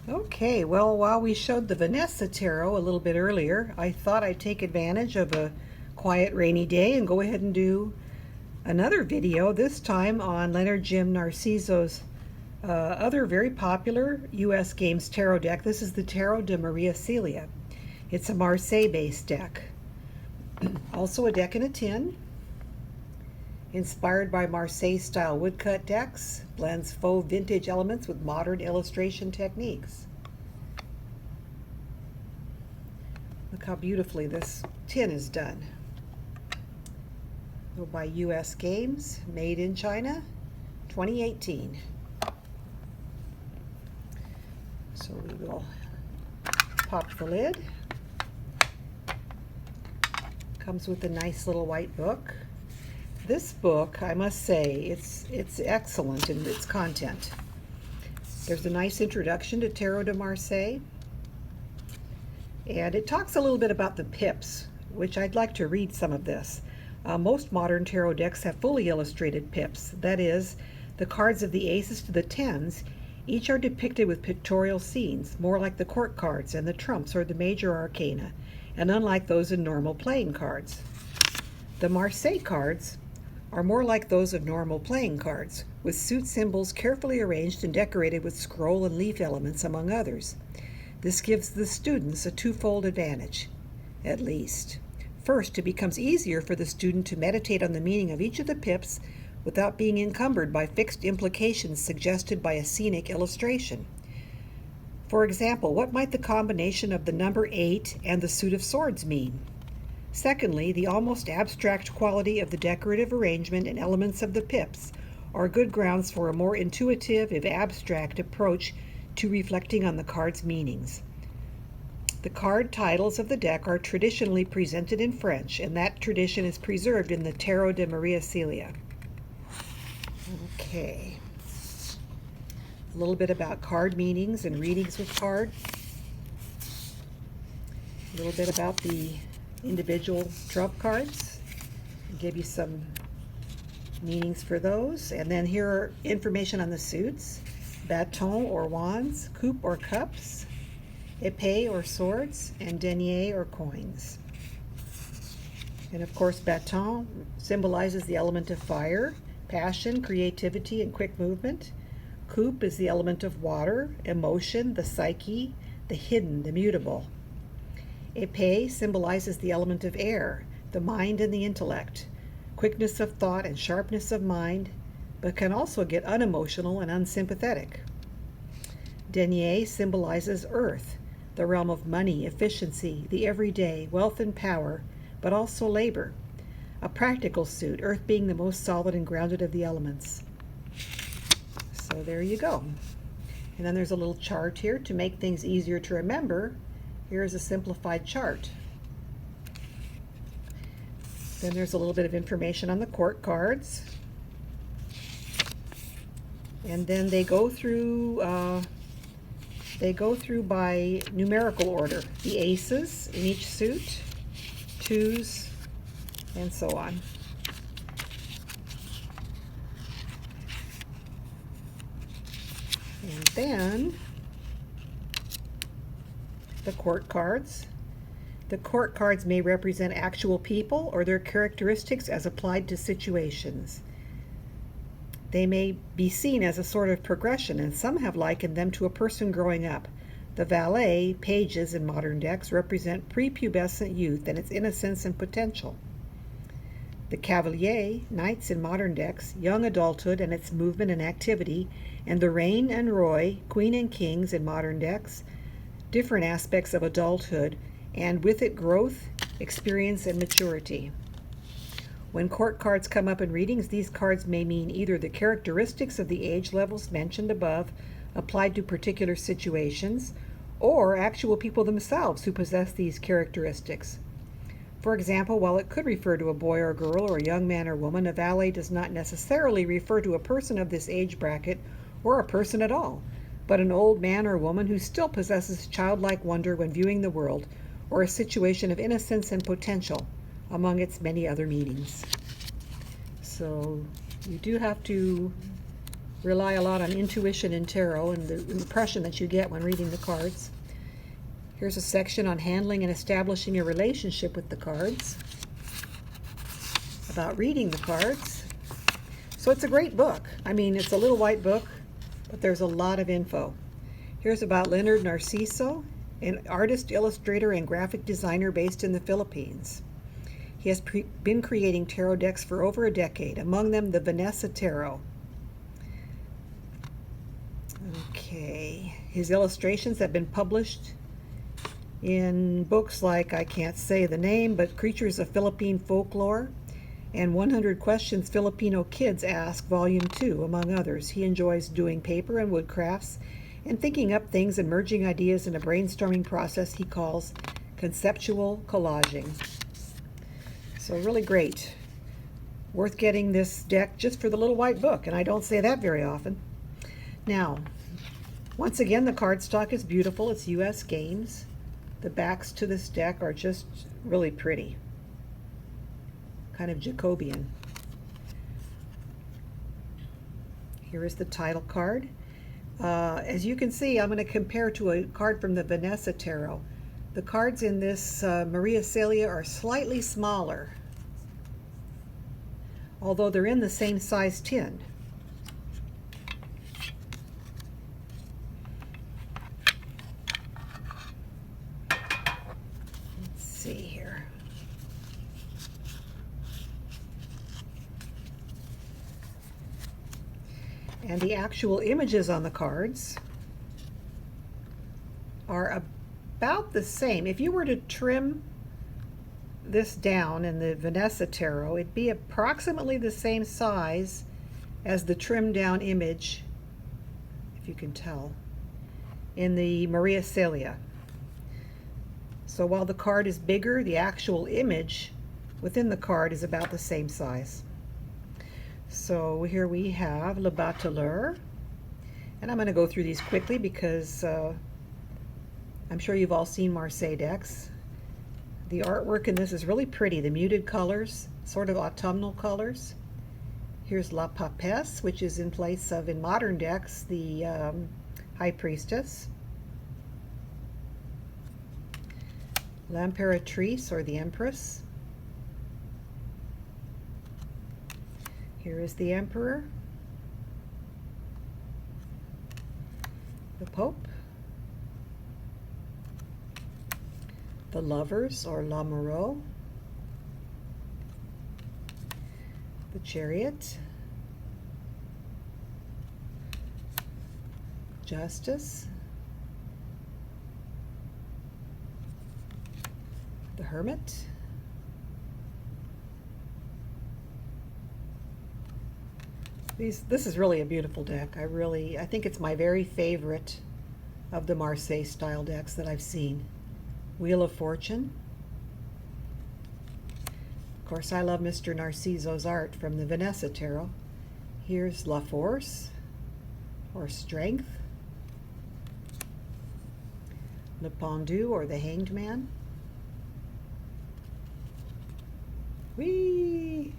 Okay, well, while we showed the Vanessa Tarot a little bit earlier, I thought I'd take advantage of a quiet rainy day and go ahead and do another video, this time on Lynyrd-Jym Narciso's other very popular US Games tarot deck. This is the Tarot de Maria Celia. It's a Marseille-based deck. Also a deck in a tin, inspired by Marseille-style woodcut decks, blends faux vintage elements with modern illustration techniques. Look how beautifully this tin is done. By US Games, made in China, 2018. So we will pop the lid. Comes with a nice little white book. This book, I must say, it's excellent in its content. There's a nice introduction to Tarot de Marseille, and it talks a little bit about the pips, which I'd like to read some of this. Most modern tarot decks have fully illustrated pips. That is, the cards of the aces to the tens each are depicted with pictorial scenes, more like the court cards and the trumps or the major arcana, and unlike those in normal playing cards. The Marseille cards are more like those of normal playing cards, with suit symbols carefully arranged and decorated with scroll and leaf elements, among others. This gives the students a twofold advantage, at least. First, it becomes easier for the student to meditate on the meaning of each of the pips without being encumbered by fixed implications suggested by a scenic illustration. For example, what might the combination of the number 8 and the suit of swords mean? Secondly, the almost abstract quality of the decorative arrangement and elements of the pips are good grounds for a more intuitive, if abstract, approach to reflecting on the card's meanings. The card titles of the deck are traditionally presented in French, and that tradition is preserved in the Tarot de Maria Celia. Okay. A little bit about card meanings and readings with card. A little bit about the individual trump cards. I'll give you some meanings for those. And then here are information on the suits. Bâton or wands, coupe or cups, épée or swords, and denier or coins. And of course, bâton symbolizes the element of fire, passion, creativity, and quick movement. Coupe is the element of water, emotion, the psyche, the hidden, the mutable. Épée symbolizes the element of air, the mind and the intellect, quickness of thought and sharpness of mind, but can also get unemotional and unsympathetic. Denier symbolizes earth, the realm of money, efficiency, the everyday, wealth and power, but also labor. A practical suit, earth being the most solid and grounded of the elements. So there you go. And then there's a little chart here to make things easier to remember. Here's a simplified chart. Then there's a little bit of information on the court cards. And then they go through by numerical order. The aces in each suit, twos, and so on. And then the court cards. The court cards may represent actual people or their characteristics as applied to situations. They may be seen as a sort of progression, and some have likened them to a person growing up. The valet, pages in modern decks, represent prepubescent youth and its innocence and potential. The cavalier, knights in modern decks, young adulthood and its movement and activity, and the reine and roi, queen and kings in modern decks, different aspects of adulthood, and with it growth, experience, and maturity. When court cards come up in readings, these cards may mean either the characteristics of the age levels mentioned above applied to particular situations, or actual people themselves who possess these characteristics. For example, while it could refer to a boy or girl or a young man or woman, a valet does not necessarily refer to a person of this age bracket or a person at all, but an old man or woman who still possesses childlike wonder when viewing the world, or a situation of innocence and potential, among its many other meanings. So you do have to rely a lot on intuition in tarot and the impression that you get when reading the cards. Here's a section on handling and establishing a relationship with the cards, about reading the cards. So it's a great book. I mean, it's a little white book, but there's a lot of info. Here's about Lynyrd Narciso, an artist, illustrator, and graphic designer based in the Philippines. He has been creating tarot decks for over a decade, among them the Vanessa Tarot. Okay, his illustrations have been published in books like, I can't say the name, but Creatures of Philippine Folklore and 100 Questions Filipino Kids Ask, Volume 2, among others. He enjoys doing paper and wood crafts and thinking up things and merging ideas in a brainstorming process he calls conceptual collaging. So really great. Worth getting this deck just for the little white book, and I don't say that very often. Now, once again, the cardstock is beautiful. It's U.S. Games. The backs to this deck are just really pretty. Kind of Jacobean. Here is the title card. As you can see, I'm going to compare to a card from the Vanessa Tarot. The cards in this Maria Celia are slightly smaller, although they're in the same size tin. Let's see here. And the actual images on the cards are about the same. If you were to trim this down in the Vanessa Tarot, it'd be approximately the same size as the trimmed down image, if you can tell, in the Maria Celia. So while the card is bigger, the actual image within the card is about the same size. So here we have Le Bateleur, and I'm going to go through these quickly because I'm sure you've all seen Marseille decks. The artwork in this is really pretty. The muted colors, sort of autumnal colors. Here's La Papesse, which is in place of, in modern decks, the High Priestess. L'Impératrice, or the Empress. Here is the Emperor. The Pope. The Lovers, or L'Amoureux. The Chariot. Justice. The Hermit. This is really a beautiful deck. I think it's my very favorite of the Marseille style decks that I've seen. Wheel of Fortune. Of course, I love Mr. Narciso's art from the Vanessa Tarot. Here's La Force, or Strength. Le Pendu, or the Hanged Man. Whee!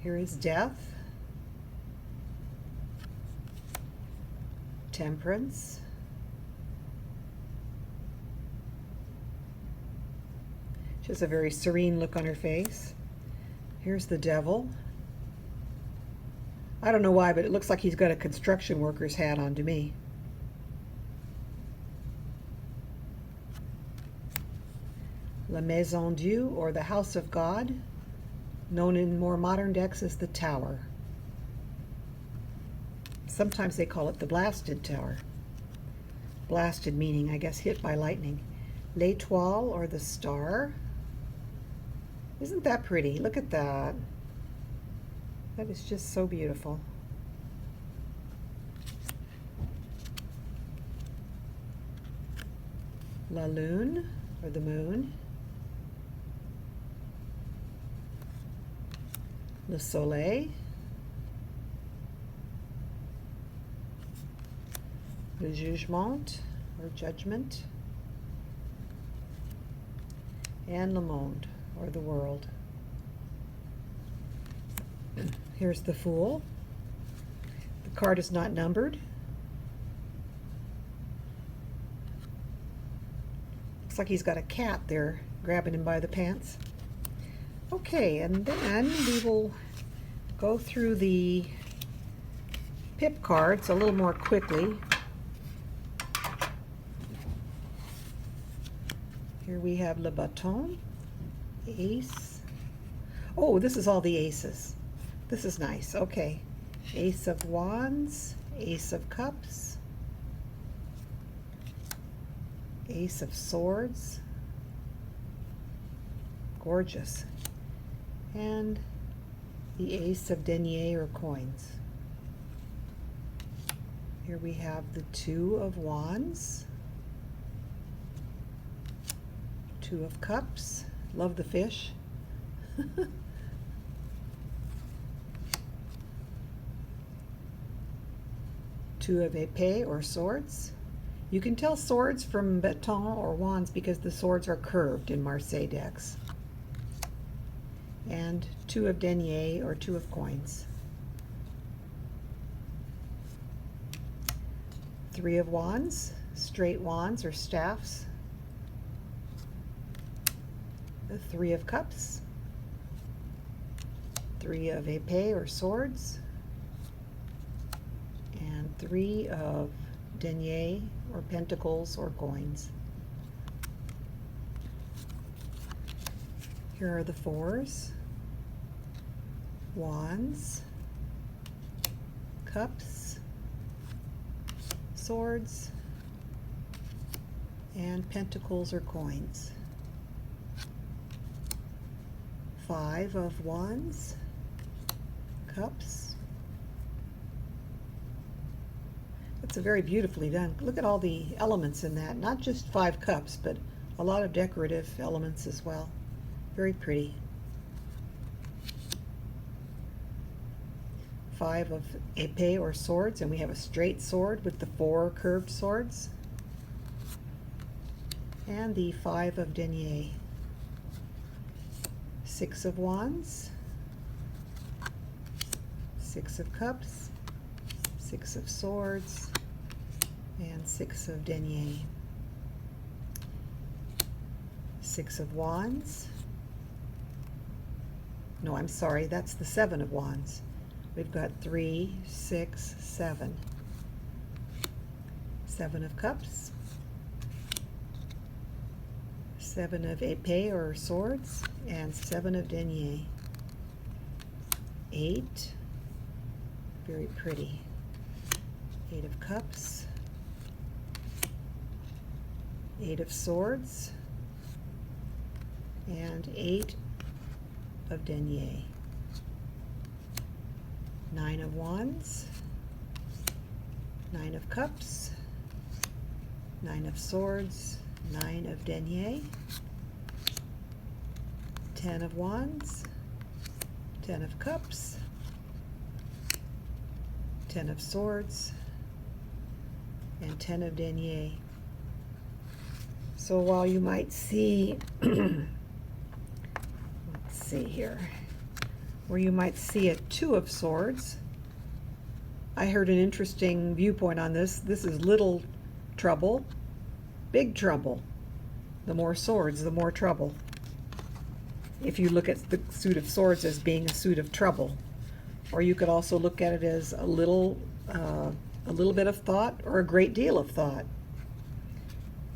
Here is Death. Temperance. She has a very serene look on her face. Here's the Devil. I don't know why, but it looks like he's got a construction worker's hat on to me. La Maison Dieu, or the House of God, known in more modern decks as the Tower. Sometimes they call it the Blasted Tower. Blasted meaning, I guess, hit by lightning. L'Étoile, or the Star. Isn't that pretty? Look at that. That is just so beautiful. La Lune, or the Moon. Le Soleil. Le Jugement, or Judgment. And Le Monde, or the World. Here's the Fool. The card is not numbered. Looks like he's got a cat there grabbing him by the pants. Okay, and then we will go through the pip cards a little more quickly. Here we have Le Bâton, Ace. Oh, this is all the aces. This is nice. Okay. Ace of Wands, Ace of Cups, Ace of Swords. Gorgeous. And the Ace of Denier or coins. Here we have the Two of Wands, Two of Cups. Love the fish. Two of épée or swords. You can tell swords from bâton or wands because the swords are curved in Marseille decks. And two of denier or two of coins. Three of wands, straight wands or staffs. The Three of Cups, Three of épée or swords, and Three of denier or pentacles or coins. Here are the fours, wands, cups, swords, and pentacles or coins. Five of wands, cups. It's very beautifully done. Look at all the elements in that. Not just five cups, but a lot of decorative elements as well. Very pretty. Five of épée or swords, and we have a straight sword with the four curved swords. And the Five of denier. Six of wands, Six of cups, Six of swords, and Six of denier. Six of wands. No, I'm sorry, that's the Seven of wands. We've got 3, 6, 7. Seven of cups, Seven of épée or swords, and Seven of denier. 8, very pretty. 8 of cups, 8 of swords, and 8 of denier. 9 of wands, 9 of cups, 9 of swords, 9 of denier, 10 of wands, 10 of cups, 10 of swords, and 10 of denier. So while you might see, let's see here, where you might see a Two of swords, I heard an interesting viewpoint on this. This is little trouble, big trouble. The more swords, the more trouble. If you look at the suit of swords as being a suit of trouble, or you could also look at it as a little bit of thought or a great deal of thought.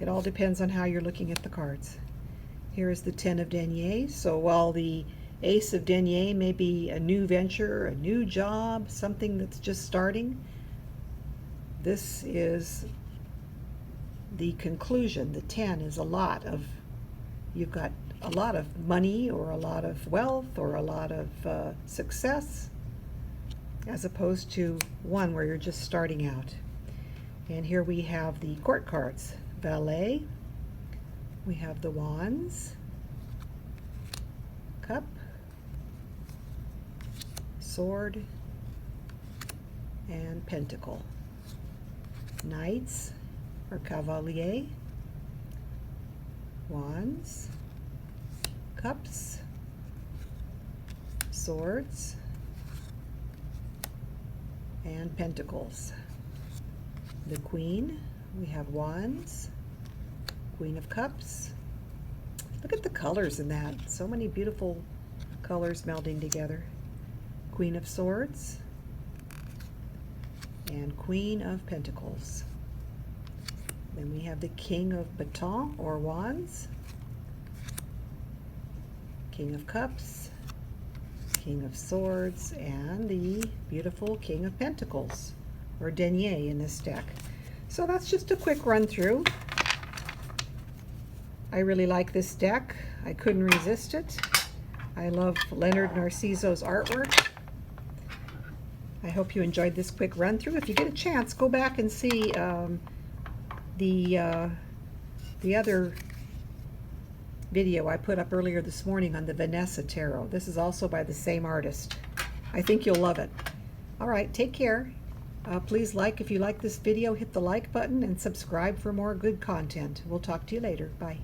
It all depends on how you're looking at the cards. Here is the 10 of denier. So while the Ace of denier may be a new venture, a new job, something that's just starting, this is the conclusion. The 10 is a lot of, you've got a lot of money or a lot of wealth or a lot of success, as opposed to one where you're just starting out. And here we have the court cards. Valet, we have the wands, cup, sword, and pentacle. Knights or cavalier, wands, cups, swords, and Pentacles. The Queen, we have Wands, Queen of Cups. Look at the colors in that. So many beautiful colors melding together. Queen of Swords and Queen of Pentacles. Then we have the King of Baton or Wands, King of Cups, King of Swords, and the beautiful King of Pentacles, or denier in this deck. So that's just a quick run through. I really like this deck. I couldn't resist it. I love Lynyrd Narciso's artwork. I hope you enjoyed this quick run through. If you get a chance, go back and see the other video I put up earlier this morning on the Vanessa Tarot. This is also by the same artist. I think you'll love it. All right, take care. Please if you like this video, hit the like button and subscribe for more good content. We'll talk to you later. Bye.